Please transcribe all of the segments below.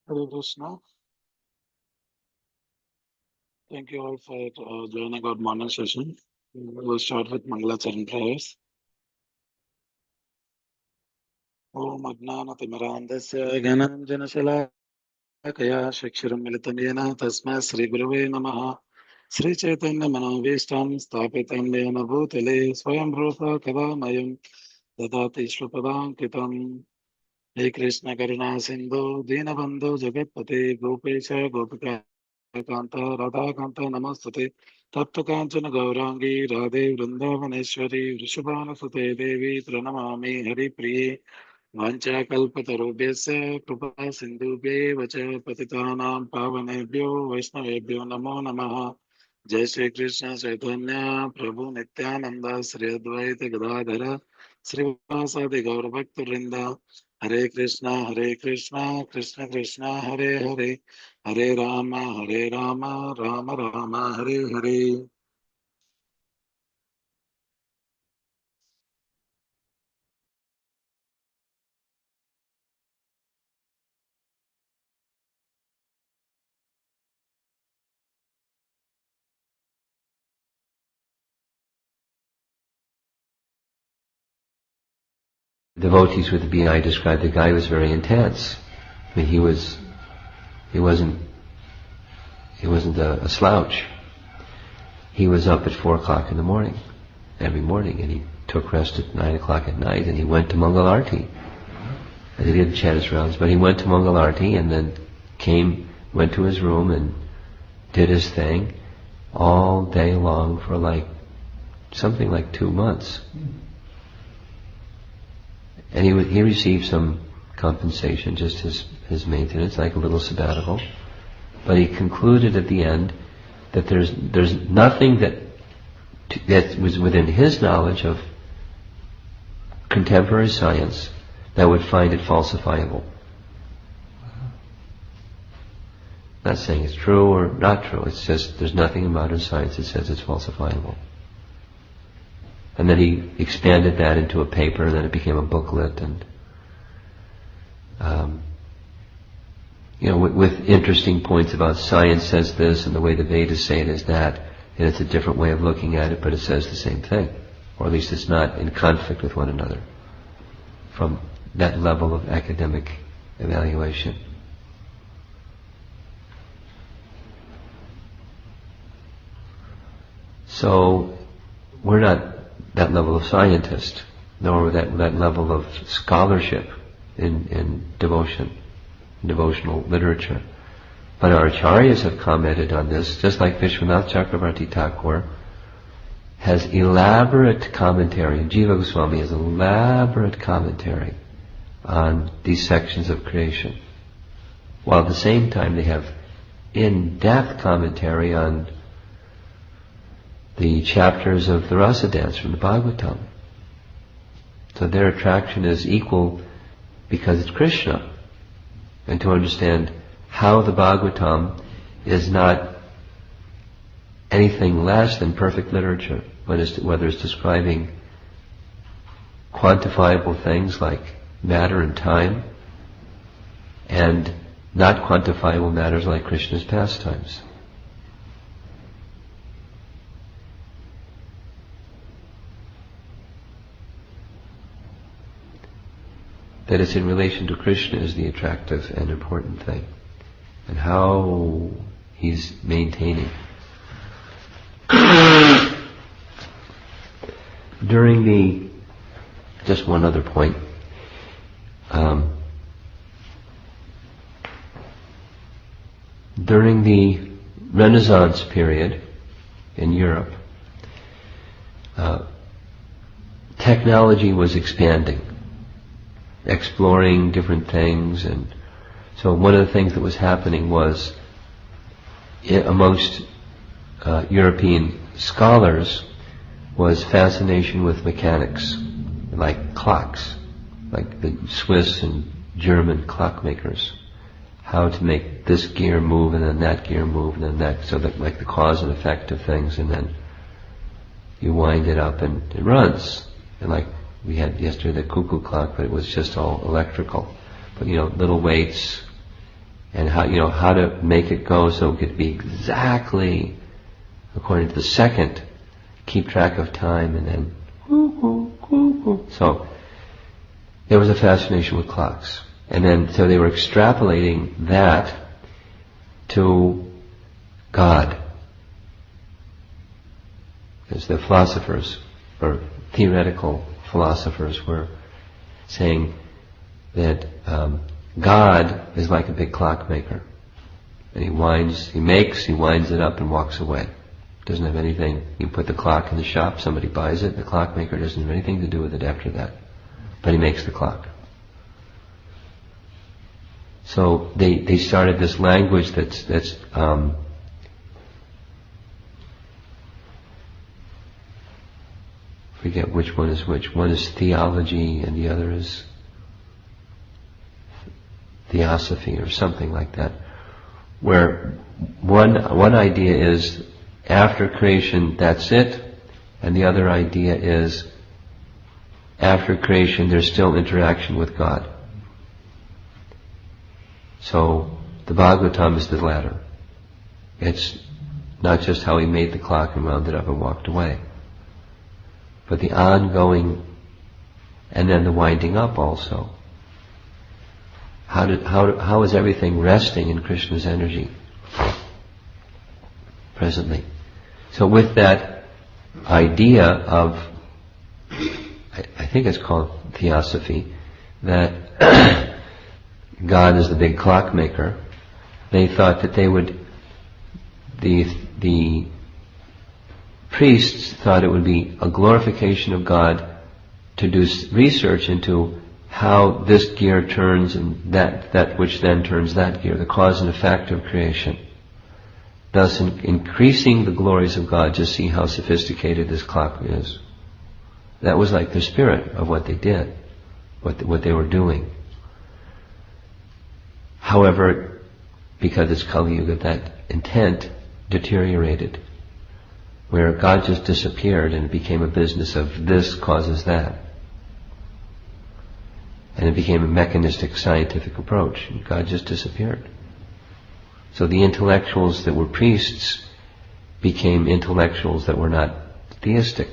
Hare Krishna. Thank you all for joining our morning session. We'll start with Mangalacharan prayers. Om Ajnanatimirandasya Gyananjanashalakaya Shaksharam Militam Yena Tasmai Sri Gurave Namaha Sri Chaitanya Manovistam Stapitam Yena Bhutale Swayam Rupa Kavamayam Dadati Shrupadam Kitam Hey Krishna Karuna Sindhu Dinabandhu Jagatpate Gopesha Gopika Kanta Radha Kanta Namastute Tapta Kanchana Gaurangi Radhe Vrindavaneshwari Vrishabhana Sute Devi Pranamami Hari Priye Vanchakalpatarubhyasya Kripa Sindhubhyev Cha Patitanam Pavanebhyo Vaishnavebhyo Namo Namaha Jai Shri Krishna Chaitanya Prabhu Nityananda Sri Advaita Gadadhara Srivasadi Gaurabhakta Vrinda Hare Krishna Krishna Krishna Hare Hare Hare Rama Rama Rama Hare Hare. Devotees with the BI described the guy was very intense. I mean, he wasn't a slouch. He was up at 4 o'clock in the morning, every morning, and he took rest at 9 o'clock at night, and he went to Mangalarti. And he didn't chat his rounds, but he went to Mangalarti and then went to his room and did his thing all day long for something like 2 months. And he received some compensation, just his maintenance, like a little sabbatical. But he concluded at the end that there's nothing that was within his knowledge of contemporary science that would find it falsifiable. Not saying it's true or not true, it's just there's nothing in modern science that says it's falsifiable. And then he expanded that into a paper, and then it became a booklet, and with interesting points about science says this, and the way the Vedas say it is that, and it's a different way of looking at it, but it says the same thing, or at least it's not in conflict with one another from that level of academic evaluation. So we're not that level of scientist, nor that level of scholarship in devotional literature. But our acharyas have commented on this, just like Vishwanath Chakravarti Thakur has elaborate commentary, and Jiva Goswami has elaborate commentary on these sections of creation, while at the same time they have in-depth commentary on the chapters of the Rasa Dance from the Bhagavatam. So their attraction is equal because it's Krishna. And to understand how the Bhagavatam is not anything less than perfect literature, whether it's describing quantifiable things like matter and time, and not quantifiable matters like Krishna's pastimes. That it's in relation to Krishna is the attractive and important thing, and how he's maintaining. Just one other point, during the Renaissance period in Europe, technology was expanding, exploring different things, and so one of the things that was happening was amongst European scholars was fascination with mechanics, like clocks, like the Swiss and German clockmakers, how to make this gear move and then that gear move and then that, so that like the cause and effect of things, and then you wind it up and it runs. And like we had yesterday the cuckoo clock, but it was just all electrical. But little weights and how to make it go so it could be exactly according to the second, keep track of time, and then so there was a fascination with clocks. And then so they were extrapolating that to God. As the philosophers, or theoretical philosophers, were saying that God is like a big clockmaker. And he winds it up and walks away. Doesn't have anything. You put the clock in the shop, somebody buys it, the clockmaker doesn't have anything to do with it after that. But he makes the clock. So they started this language that's forget which one is which. One is theology and the other is theosophy or something like that. Where one idea is after creation that's it, and the other idea is after creation there's still interaction with God. So the Bhagavatam is the latter. It's not just how he made the clock and wound it up and walked away, but the ongoing and then the winding up also. How is everything resting in Krishna's energy presently? So with that idea of, I think it's called theosophy, that God is the big clockmaker, they thought that they would, the priests thought it would be a glorification of God to do research into how this gear turns and that which then turns that gear, the cause and effect of creation. Thus increasing the glories of God, just see how sophisticated this clock is. That was like the spirit of what they did, what they were doing. However, because it's Kali Yuga, that intent deteriorated, where God just disappeared and it became a business of this causes that. And it became a mechanistic scientific approach. And God just disappeared. So the intellectuals that were priests became intellectuals that were not theistic.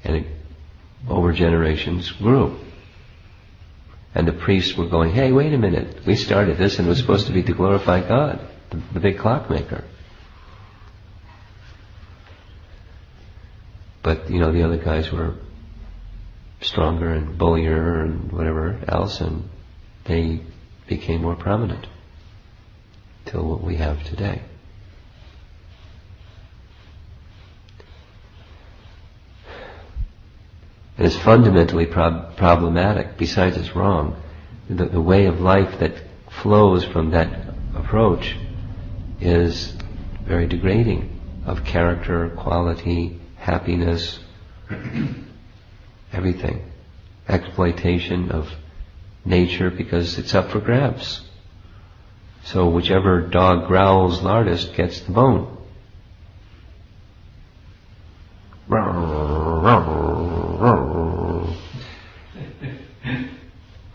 And it, over generations, grew. And the priests were going, hey, wait a minute, we started this and it was supposed to be to glorify God, the big clockmaker. But, the other guys were stronger and bullier and whatever else, and they became more prominent till what we have today. And it's fundamentally problematic, besides it's wrong. The way of life that flows from that approach is very degrading of character, quality, happiness, everything. Exploitation of nature because it's up for grabs. So whichever dog growls loudest gets the bone.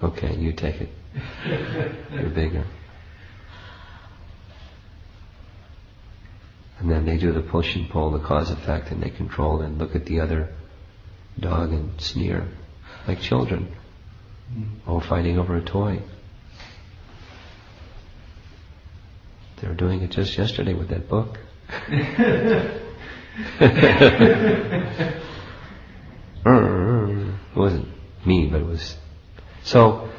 Okay, you take it. You're bigger. And then they do the push and pull, the cause effect, and they control and look at the other dog and sneer, like children, all fighting over a toy. They were doing it just yesterday with that book. It wasn't me, but it was. So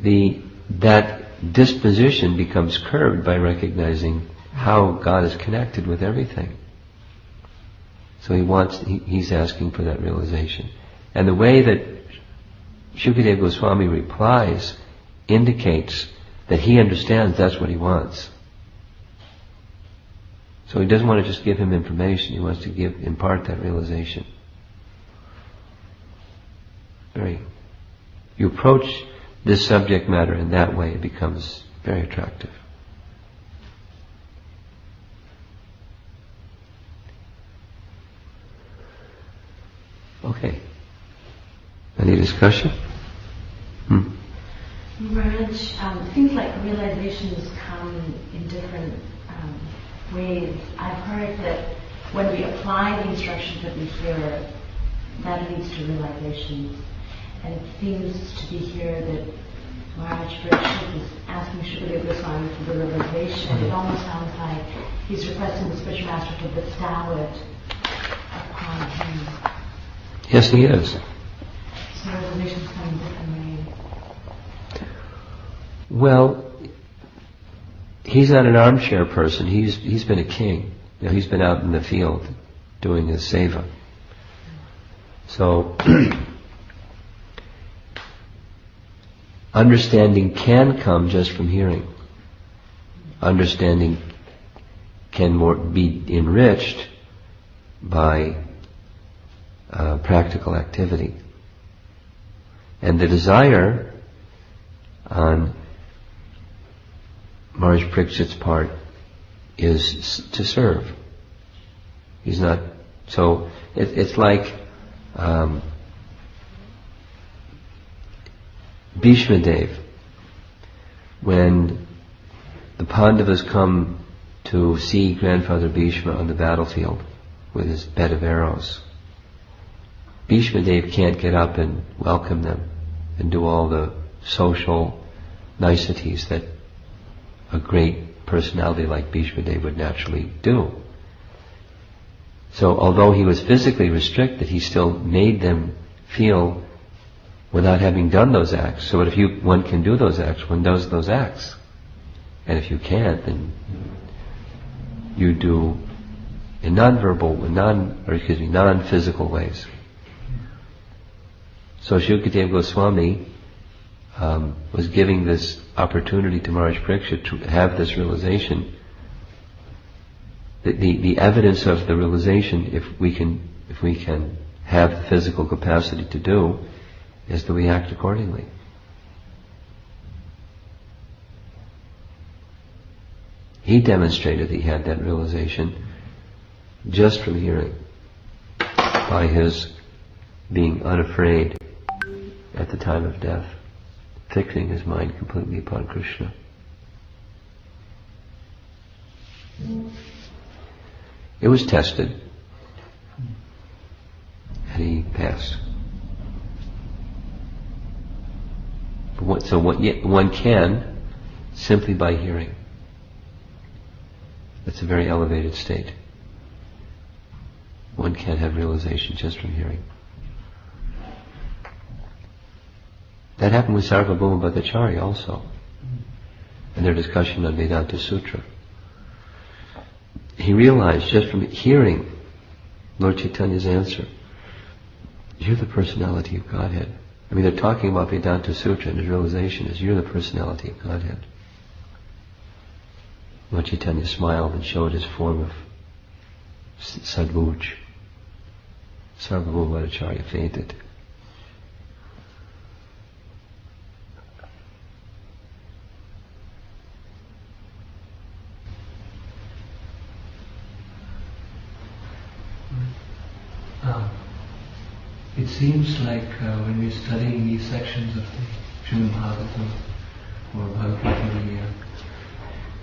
that disposition becomes curbed by recognizing how God is connected with everything. So he's asking for that realization. And the way that Shukadeva Goswami replies indicates that he understands that's what he wants. So he doesn't want to just give him information, he wants to impart that realization. You approach this subject matter in that way, it becomes very attractive. Okay. Any discussion? that when we apply the instructions that we hear, that leads to realizations. And it seems to be here that Maharaj Parikshit is asking Shukadeva Goswami for the realization. It almost sounds like he's requesting the spiritual master to bestow it upon him. Yes, he is. So realizations come in different ways. Well, he's not an armchair person. He's been a king. You know, he's been out in the field doing his seva. So understanding can come just from hearing. Understanding can be enriched by practical activity. And the desire on Maharaj Parikshit's part is to serve. He's not, so it's like Bhishma Dev, when the Pandavas come to see Grandfather Bhishma on the battlefield with his bed of arrows, Bhishma Dev can't get up and welcome them and do all the social niceties that a great personality like Bhishma Dev would naturally do. So although he was physically restricted, he still made them feel without having done those acts. So if one can do those acts, one does those acts. And if you can't, then you do in non-physical ways. So Shukadeva Goswami was giving this opportunity to Maharaj Parikshit to have this realization. The evidence of the realization, if we can have the physical capacity to do, is that we act accordingly. He demonstrated that he had that realization just from hearing, by his being unafraid at the time of death, fixing his mind completely upon Krishna. It was tested, and he passed. So one can, simply by hearing. That's a very elevated state. One can have realization just from hearing. That happened with Sarvabhauma Bhattacharya also, in their discussion on Vedanta Sutra. He realized just from hearing Lord Chaitanya's answer, you're the personality of Godhead. I mean, they're talking about Vedanta Sutra, and his realization is, you're the personality of Godhead. Lord Chaitanya smiled and showed his form of Sadvuj. Sarvabhauma Bhattacharya fainted. It seems like when we're studying these sections of the Srimad Bhagavatam or Bhagavad Gita,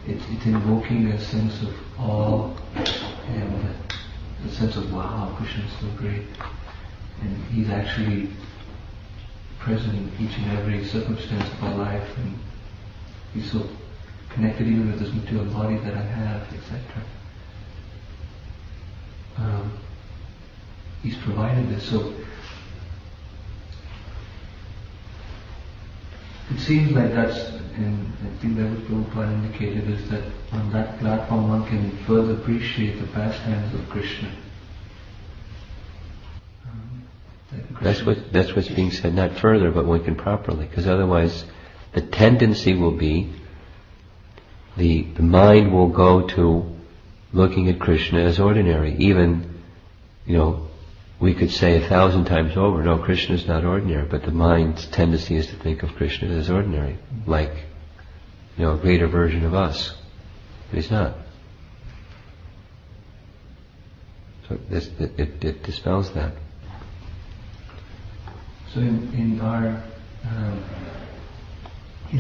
it's invoking a sense of awe and a sense of, wow, Krishna is so great. And he's actually present in each and every circumstance of our life, and he's so connected even with this material body that I have, etc. He's provided this. So it seems like that's, and I think that what Prabhupada indicated, is that on that platform one can further appreciate the pastimes of Krishna. That's what's being said, not further, but one can properly, because otherwise the tendency will be, the mind will go to looking at Krishna as ordinary. Even, we could say 1,000 times over, no, Krishna is not ordinary, but the mind's tendency is to think of Krishna as ordinary, like, a greater version of us. But he's not. So it dispels that. So in our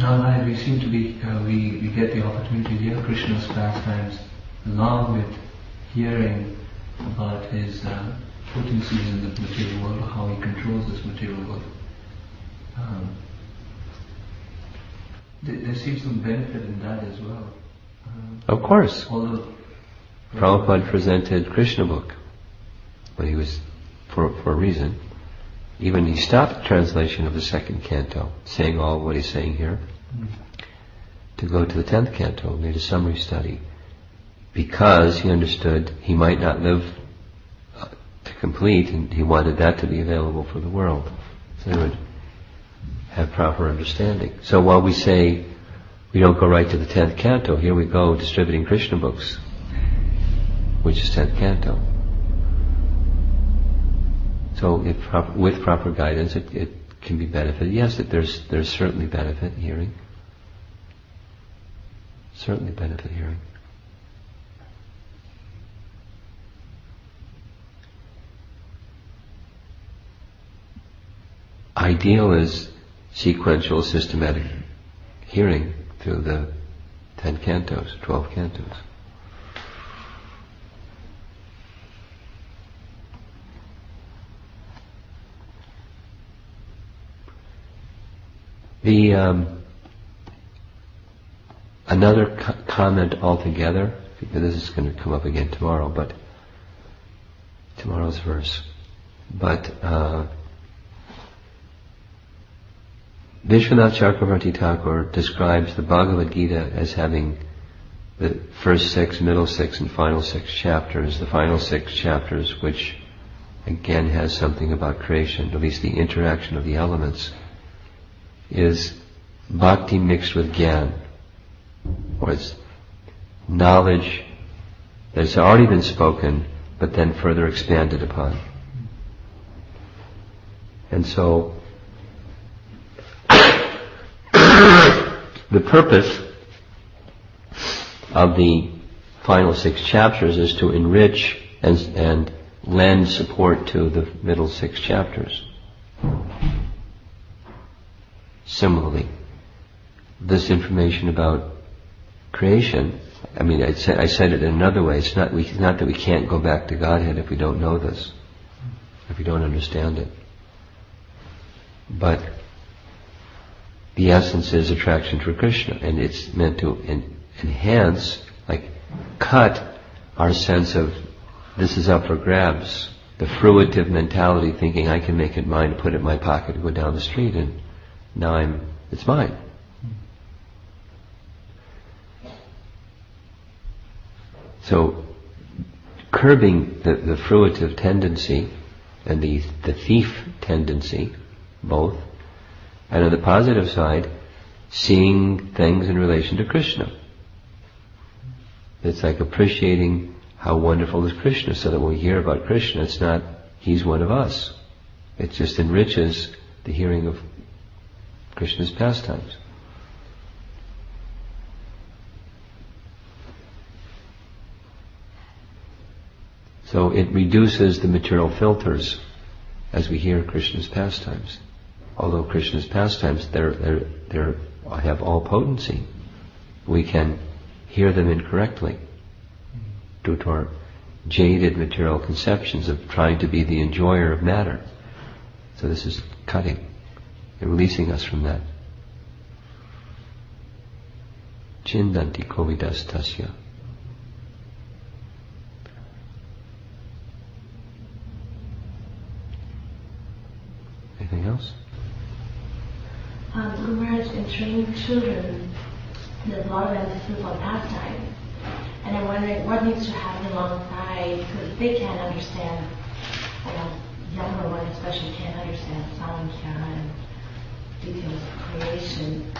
life, we seem to be we get the opportunity to hear Krishna's pastimes along with hearing about his potencies in the material world, or how he controls this material world. There seems some benefit in that as well. Of course. Although Prabhupada presented Krishna book when he was, for a reason. Even he stopped the translation of the second canto, saying all what he's saying here, to go to the 10th canto, made a summary study, because he understood he might not live to complete, and he wanted that to be available for the world, so they would have proper understanding. So while we say we don't go right to the 10th canto, here we go distributing Krishna books, which is 10th canto. So with proper guidance, it can be benefit. Yes, there's certainly benefit hearing. Certainly benefit hearing. Ideal is sequential, systematic hearing through the 10 cantos, 12 cantos. Another comment altogether, because this is going to come up again tomorrow, but tomorrow's verse. But Vishwanath Chakravarti Thakur describes the Bhagavad Gita as having the first 6, middle 6, and final 6 chapters. The final 6 chapters, which again has something about creation, at least the interaction of the elements, is bhakti mixed with gyan, or it's knowledge that has already been spoken, but then further expanded upon. And so, the purpose of the final 6 chapters is to enrich and lend support to the middle 6 chapters. Similarly, this information about creation, I mean, I said it in another way, it's not that we can't go back to Godhead if we don't know this, if we don't understand it. But the essence is attraction for Krishna, and it's meant to enhance, like cut our sense of this is up for grabs, the fruitive mentality, thinking I can make it mine, put it in my pocket, go down the street, and now it's mine. So curbing the fruitive tendency and the thief tendency, both, and on the positive side, seeing things in relation to Krishna. It's like appreciating how wonderful is Krishna, so that when we hear about Krishna, it's not he's one of us. It just enriches the hearing of Krishna's pastimes. So it reduces the material filters as we hear Krishna's pastimes. Although Krishna's pastimes, they have all potency, we can hear them incorrectly due to our jaded material conceptions of trying to be the enjoyer of matter. So this is cutting and releasing us from that. Chindanti kovidas tasya. Anything else? Guru Maharaj, in training children, there's a lot of emphasis on pastime. And I'm wondering what needs to happen alongside, because they can't understand, younger ones especially can't understand Samkhya and details of creation.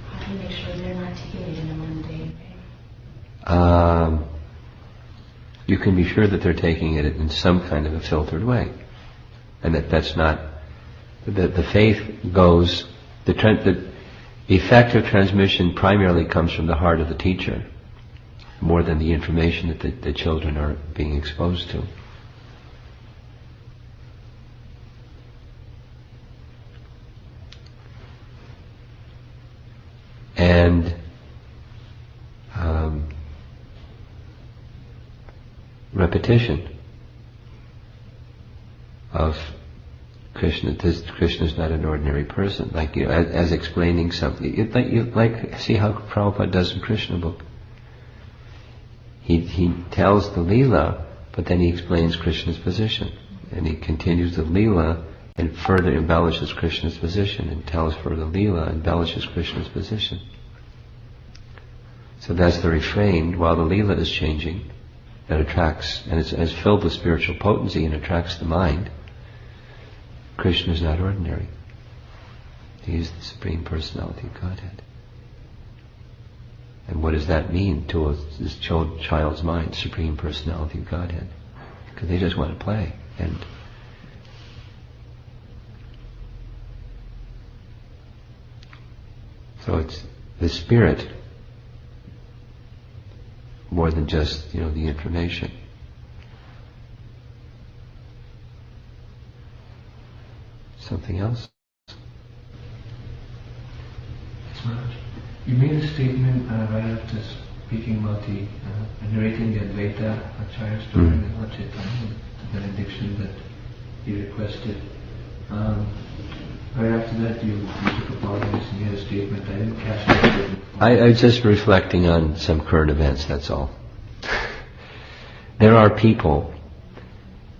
How do you make sure they're not taking it in a mundane way? You can be sure that they're taking it in some kind of a filtered way. And that's not, the faith goes, the effective transmission primarily comes from the heart of the teacher, more than the information that the children are being exposed to. And repetition of Krishna. Krishna is not an ordinary person, like as explaining something. See how Prabhupada does in Krishna book. He tells the Leela, but then he explains Krishna's position, and he continues the Leela and further embellishes Krishna's position, and tells further Leela, embellishes Krishna's position. So that's the refrain. While the Leela is changing, that attracts, and it's filled with spiritual potency and attracts the mind. Krishna is not ordinary. He is the Supreme Personality of Godhead. And what does that mean to this child's mind, Supreme Personality of Godhead? Because they just want to play. And so it's the spirit more than just, the information. Something else? You made a statement right after speaking about narrating the Advaita Acharya story in Lord Chaitanya, the benediction that he requested. Right after that, you took a pause and you made a statement. I didn't catch that. I was just reflecting on some current events, that's all. There are people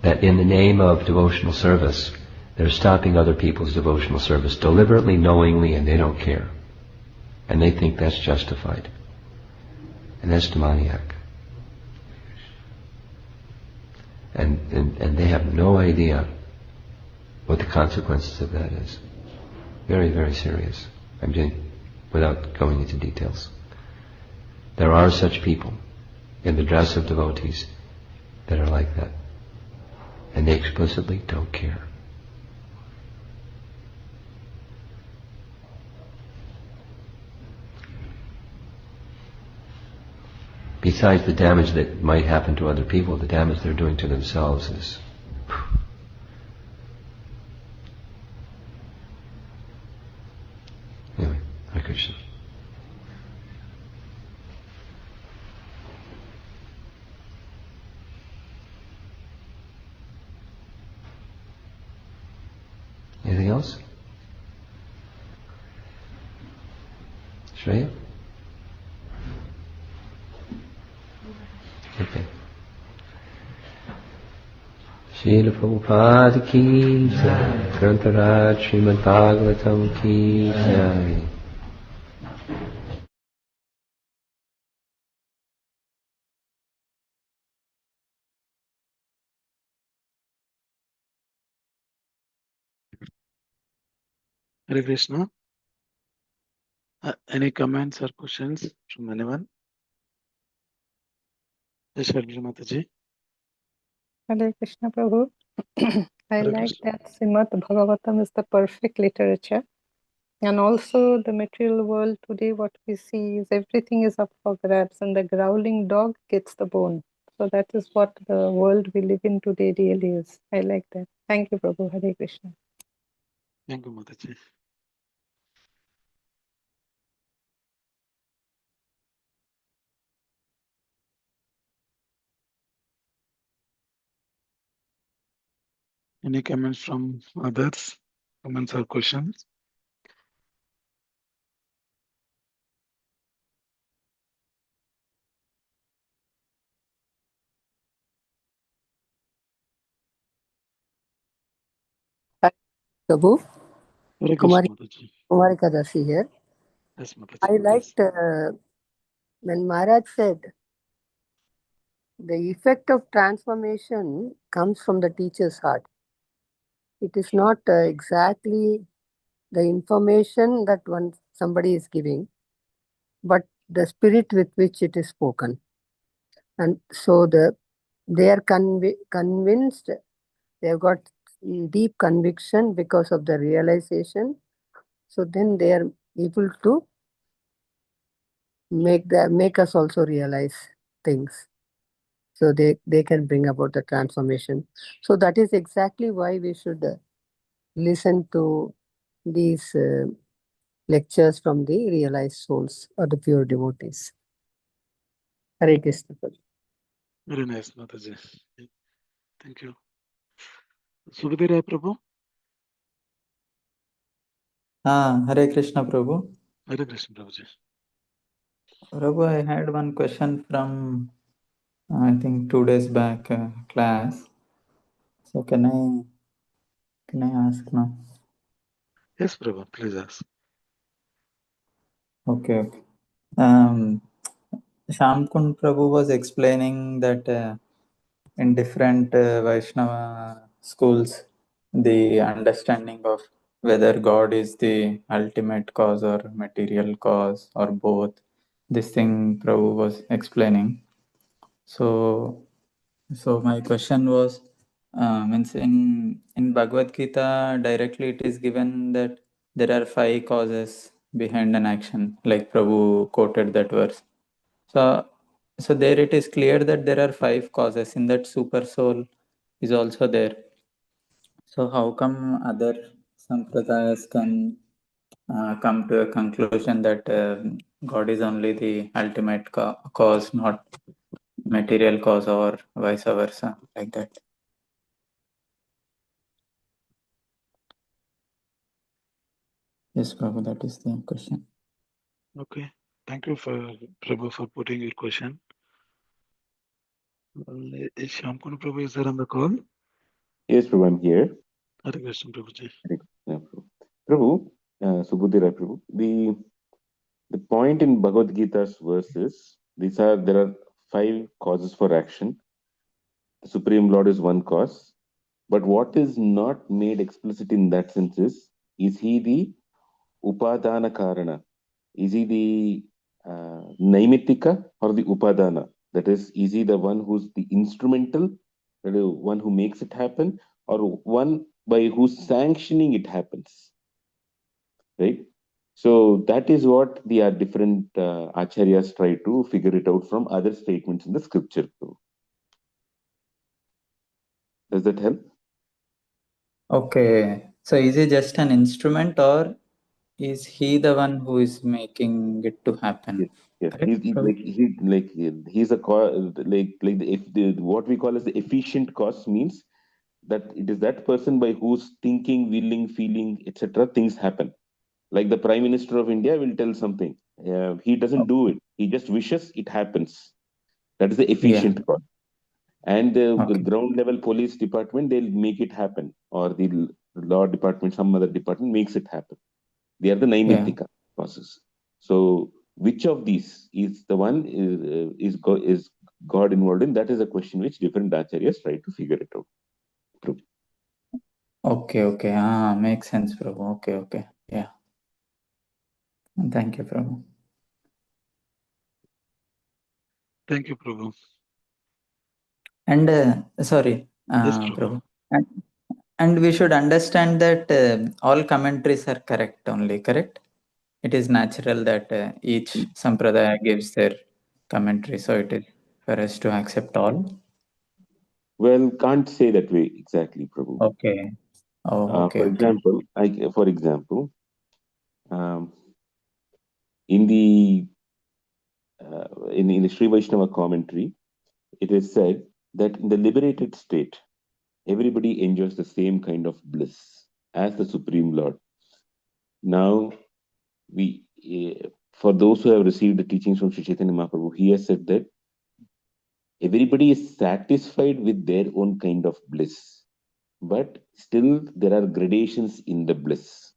that in the name of devotional service, they're stopping other people's devotional service deliberately, knowingly, and they don't care. And they think that's justified. And that's demoniac. And they have no idea what the consequences of that is. Very, very serious. I'm saying, without going into details. There are such people in the dress of devotees that are like that. And they explicitly don't care. Besides the damage that might happen to other people, the damage they're doing to themselves is... Anyway, Hare Krishna. Anything else? Shreya? Okay. Srila Prabhupada ki jai, Grantaraj Srimad Bhagavatam ki jai. Hare Krishna. Any comments or questions from anyone? Yes, Mataji. Hare Krishna Prabhu. I Hare like Krishna. that Srimad Bhagavatam is the perfect literature. And also the material world today, what we see is everything is up for grabs and the growling dog gets the bone. So that is what the world we live in today really is. I like that. Thank you, Prabhu. Hare Krishna. Thank you, Mataji. Any comments from others? Comments or questions? Hi, Prabhu. Hare Krishna, Mataji. Kumarika Dasi here. Yes, Mataji. I Yes. liked when Maharaj said the effect of transformation comes from the teacher's heart. It is not exactly the information that somebody is giving, but the spirit with which it is spoken. And so they are convinced, they have got deep conviction because of the realization. So then they are able to make us also realize things. So they can bring about the transformation. So that is exactly why we should listen to these lectures from the realized souls or the pure devotees. Hare Krishna. Very nice, Mataji. Thank you. Subhadira Prabhu. Hare Krishna Prabhu. Hare Krishna Prabhuji. Prabhu, I had one question from I think 2 days back class. So can I ask now? Yes, Prabhu, please ask. Okay. Shamkund Prabhu was explaining that in different Vaishnava schools, the understanding of whether God is the ultimate cause or material cause or both, this thing Prabhu was explaining. So my question was, means in Bhagavad Gita directly it is given that there are 5 causes behind an action, like Prabhu quoted that verse. So there it is clear that there are 5 causes. In that super soul is also there. So how come other sampradayas can come to a conclusion that God is only the ultimate cause, not material cause, or vice versa, like that? Yes, Prabhu, that is the question. Okay. Thank you for Prabhu for putting your question. Is Shamkun Prabhu is there on the call? Yes, Prabhu, I'm here. Hare Krishna Prabhuji. Hare Krishna, Prabhu. Prabhu, Subudhira Prabhu, the point in Bhagavad Gita's verses, there are 5 causes for action. The Supreme Lord is one cause, but what is not made explicit in that sense is he the Upadana Karana? Is he the Naimittika or the Upadana? That is he the one who's the instrumental, that is one who makes it happen, or one by whose sanctioning it happens? Right? So that is what the different acharyas try to figure it out from other statements in the scripture. Does that help? Okay. So is he just an instrument, or is he the one who is making it to happen? Yes, yes. Correct, Prabhu? He's a like the, if the what we call as the efficient cause means that it is that person by whose thinking, willing, feeling, etc. things happen. Like the Prime Minister of India will tell something. He doesn't do it. He just wishes it happens. That is the Yeah. efficient cause. And the Okay. ground level police department, they'll make it happen. Or the law department, some other department makes it happen. They are the Yeah. naimittika causes. So which of these is the one is God involved in? That is a question which different acharyas try to figure it out. Prabhu. Okay. Okay. Makes sense, Prabhu. Okay. Okay. Yeah. Thank you, Prabhu. Thank you, Prabhu. And sorry, Yes, Prabhu. Prabhu. And we should understand that all commentaries are correct only, correct? It is natural that each sampradaya gives their commentary, so it is for us to accept all. Well, can't say that way exactly, Prabhu. Okay. Oh, okay. For Okay. example, um, in the in the Sri Vaishnava commentary, it is said that in the liberated state, everybody enjoys the same kind of bliss as the Supreme Lord. Now, we for those who have received the teachings from Sri Chaitanya Mahaprabhu, he has said that everybody is satisfied with their own kind of bliss, but still there are gradations in the bliss,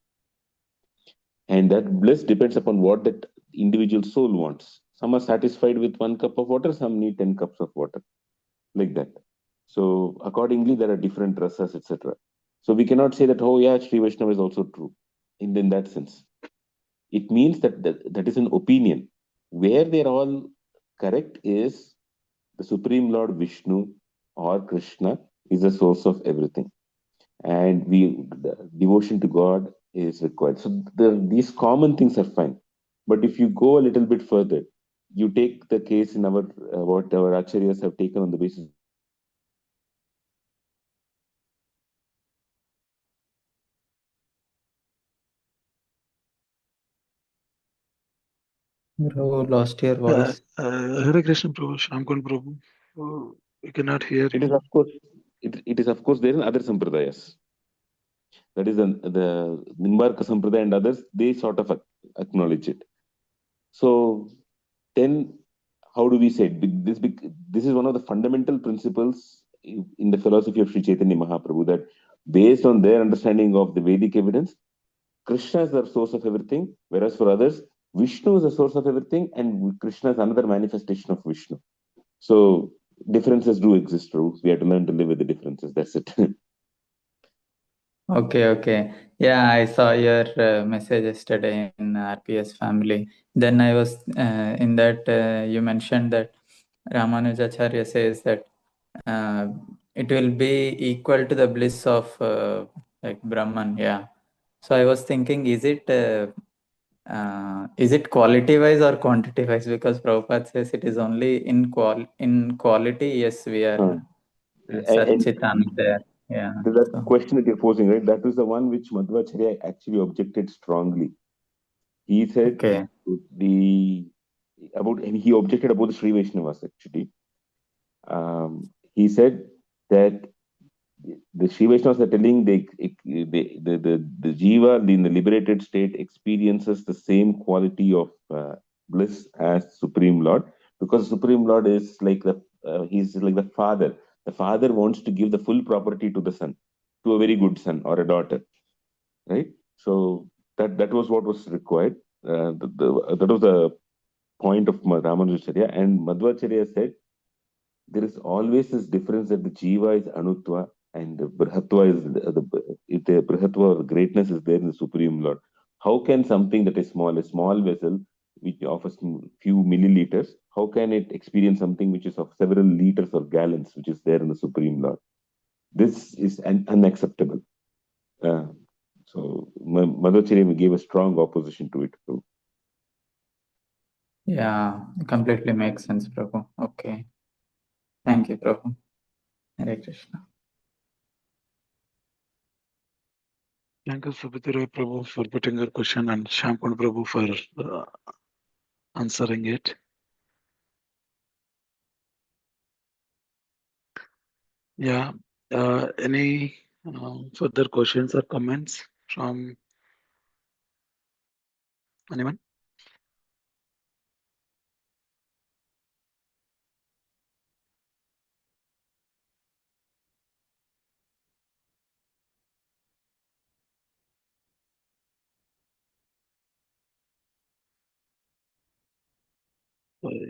and that bliss depends upon what that individual soul wants. Some are satisfied with 1 cup of water, some need 10 cups of water, like that. So accordingly, there are different rasas, etc. So we cannot say that, oh yeah, Sri Vaishnava is also true in that sense. It means that is an opinion. Where they're all correct is the Supreme Lord Vishnu or Krishna is the source of everything. And the devotion to God is required. So these common things are fine. But if you go a little bit further, you take the case in our what our acharyas have taken on the basis. Prabhu lost your voice. Hare Krishna Prabhu, Shamkun Prabhu. Oh, we cannot hear It is you. of course it is of course there in other sampradayas. That is the Nimbarka Sampradaya and others, they sort of acknowledge it. So then how do we say it? This is one of the fundamental principles in the philosophy of Sri Chaitanya Mahaprabhu, that based on their understanding of the Vedic evidence, Krishna is the source of everything, whereas for others, Vishnu is the source of everything, and Krishna is another manifestation of Vishnu. So differences do exist, Prabhu. We have to learn to live with the differences. That's it. Okay, okay. Yeah, I saw your message yesterday in RPS family. Then I was in that you mentioned that Ramanujacharya says that uh, it will be equal to the bliss of like Brahman. Yeah. So I was thinking, is it quality wise or quantity wise? Because Prabhupada says it is only in quality. Yes, we are Huh. And Satchitananda there. Yeah. that So question that you're posing, right? That is the one which Madhvacharya actually objected strongly. He said okay. the he objected about the Sri Vaishnavas actually. He said that the Sri Vaishnavas are telling the jiva in the liberated state experiences the same quality of bliss as Supreme Lord, because Supreme Lord is like he's like the father. The father wants to give the full property to the son, to a very good son or a daughter, right? So that was what was required. That was the point of Ramanujacharya, and Madhvacharya said there is always this difference that the jiva is anutva and the brihatva is the brihatva or greatness is there in the Supreme Lord. How can something that is small, a small vessel which offers few milliliters, how can it experience something which is of several liters or gallons, which is there in the Supreme Lord? This is unacceptable. Uh, so Madhvacharya gave a strong opposition to it. So, Yeah, completely makes sense, Prabhu. Okay. Thank you, Prabhu. Hare Krishna. Thank you, Subhadra Prabhu, for putting your question, and Shankund Prabhu for answering it. Yeah. Any further questions or comments from anyone?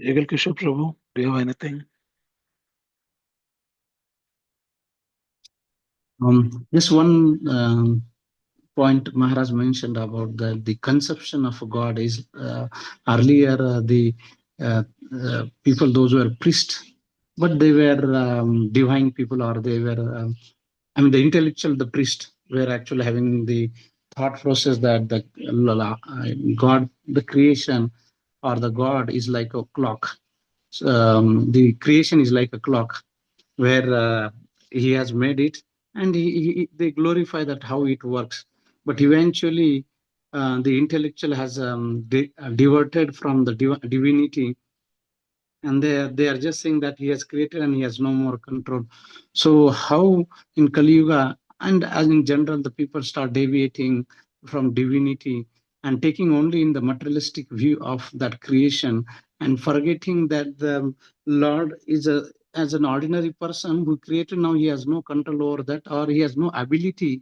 Eagle Kishore Prabhu, do you have anything? Just one point Maharaj mentioned about the conception of God is earlier the uh, people, those were priests, but they were divine people, or they were, I mean, the intellectual, the priest were actually having the thought process that the God, the creation, or the God is like a clock. The creation is like a clock where he has made it, and they glorify that how it works. But eventually, the intellectual has diverted from the divinity, and they are just saying that he has created and he has no more control. So how in Kali Yuga, and as in general, the people start deviating from divinity and taking only in the materialistic view of that creation, and forgetting that the Lord is a as an ordinary person who created. Now he has no control over that, or he has no ability,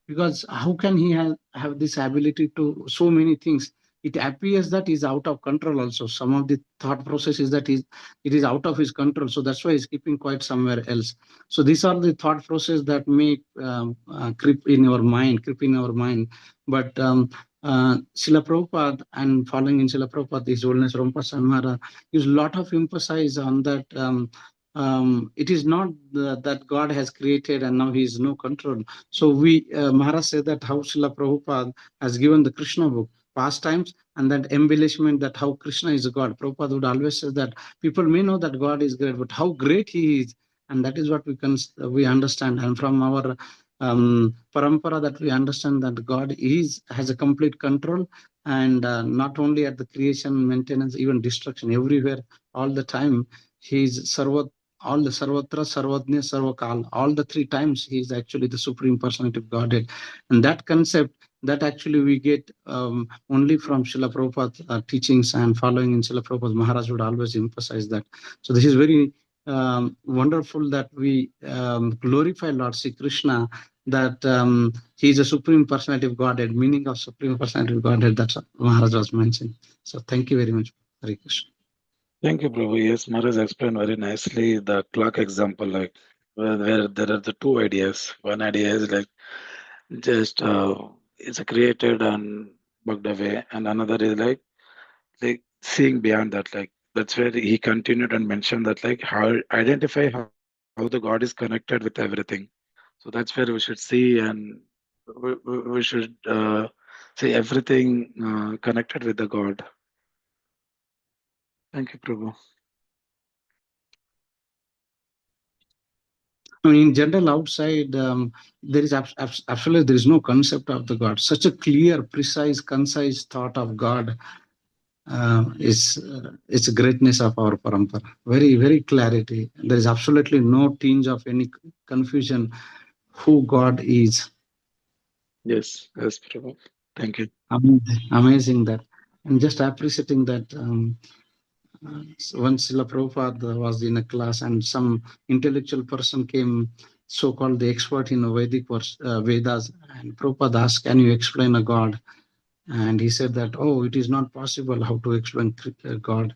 because how can he have this ability to so many things? It appears that he's out of control also. Some of the thought process is that it is out of his control. So that's why he's keeping quiet somewhere else. So these are the thought process that may creep in our mind, But Srila Prabhupada, and following in Srila Prabhupada, His Holiness Rampa Maharaj, use a lot of emphasis on that. It is not that God has created and now he is no control. So Maharaj said that how Srila Prabhupada has given the Krishna book, pastimes, and that embellishment that how Krishna is a God. Prabhupada would always say that people may know that God is great, but how great he is, and that is what we understand. And from our parampara, that we understand that God has a complete control, and not only at the creation, maintenance, even destruction, everywhere, all the time. He is all the Sarvatra, Sarvajna, Sarvakal, all the three times he is actually the Supreme Personality of Godhead. And that concept that actually we get only from Srila Prabhupada's teachings, and following in Srila Prabhupada, Maharaj would always emphasize that. So this is very wonderful that we glorify Lord Sri Krishna, that he is a Supreme Personality of Godhead, meaning of Supreme Personality of Godhead, that Maharaj was mentioning. So thank you very much. Hare Krishna. Thank you, Prabhu. Yes, Maharaj explained very nicely the clock example, like where there are the two ideas. One idea is like just it's created and bugged away, and another is like seeing beyond that. Like that's where he continued and mentioned that like how identify how the God is connected with everything. So that's where we should see, and we should see everything connected with the God. Thank you, Prabhu. I mean, in general, outside, there is absolutely there is no concept of the God. Such a clear, precise, concise thought of God is it's a greatness of our parampara. Very, very clarity. There is absolutely no tinge of any confusion who God is. Yes, Prabhu. Thank you. Amazing that, and just appreciating that. Once Srila Prabhupada was in a class, and some intellectual person came, so-called the expert in Vedic Vedas, and Prabhupada asked, "Can you explain a God?" And he said that, "Oh, it is not possible how to explain God."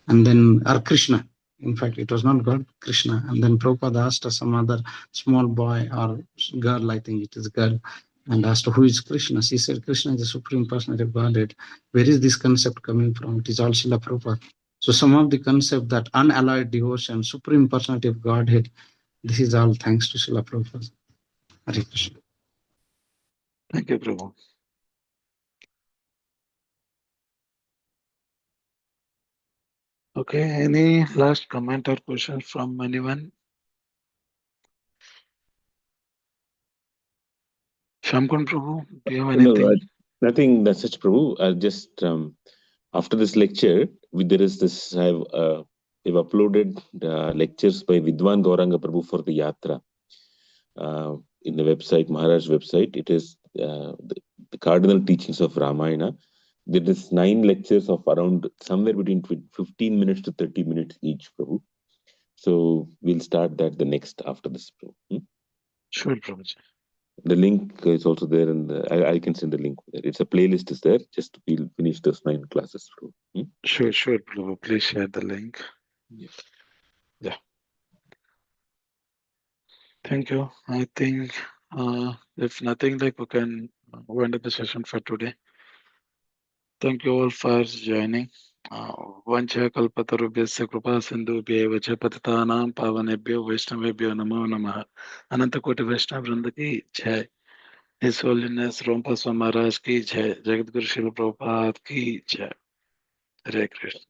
And then, or Krishna. In fact, it was not God, Krishna. And then Prabhupada asked some other small boy or girl, I think it is girl, and asked, "Who is Krishna?" She said, "Krishna is the Supreme Personality of Godhead." Where is this concept coming from? It is all Srila Prabhupada. So some of the concept that unalloyed devotion, Supreme Personality of Godhead, this is all thanks to Srila Prabhupada. Hare Krishna. Thank you, Prabhu. Okay, any last comment or question from anyone? Shamkun Prabhu, do you have No, anything? nothing that's such, Prabhu. I'll just after this lecture, there is this. We've uploaded lectures by Vidwan Gauranga Prabhu for the Yatra in the website, Maharaj website. It is the cardinal teachings of Ramayana. There is 9 lectures of around somewhere between 15 minutes to 30 minutes each, Prabhu. So we'll start that the next after this, Prabhu. Sure, Prabhuji. The link is also there, and I can send the link there. It's a playlist is there. Just we'll finish those 9 classes, Prabhu. Sure, Prabhu. Please share the link. Yeah. Thank you. I think if nothing, like we can end the session for today. Thank you all for joining. Vancha kalpatarubhyasya kripa sindhubhyev cha patitanam pavanebhyo vaishnavebhyo namo namah. Anantakoti Vaishnava Vrinda ki jai. His Holiness Rompa Swami Maharaj ki jai. Jagat Guru Srila Prabhupada ki jai. Hare Krishna.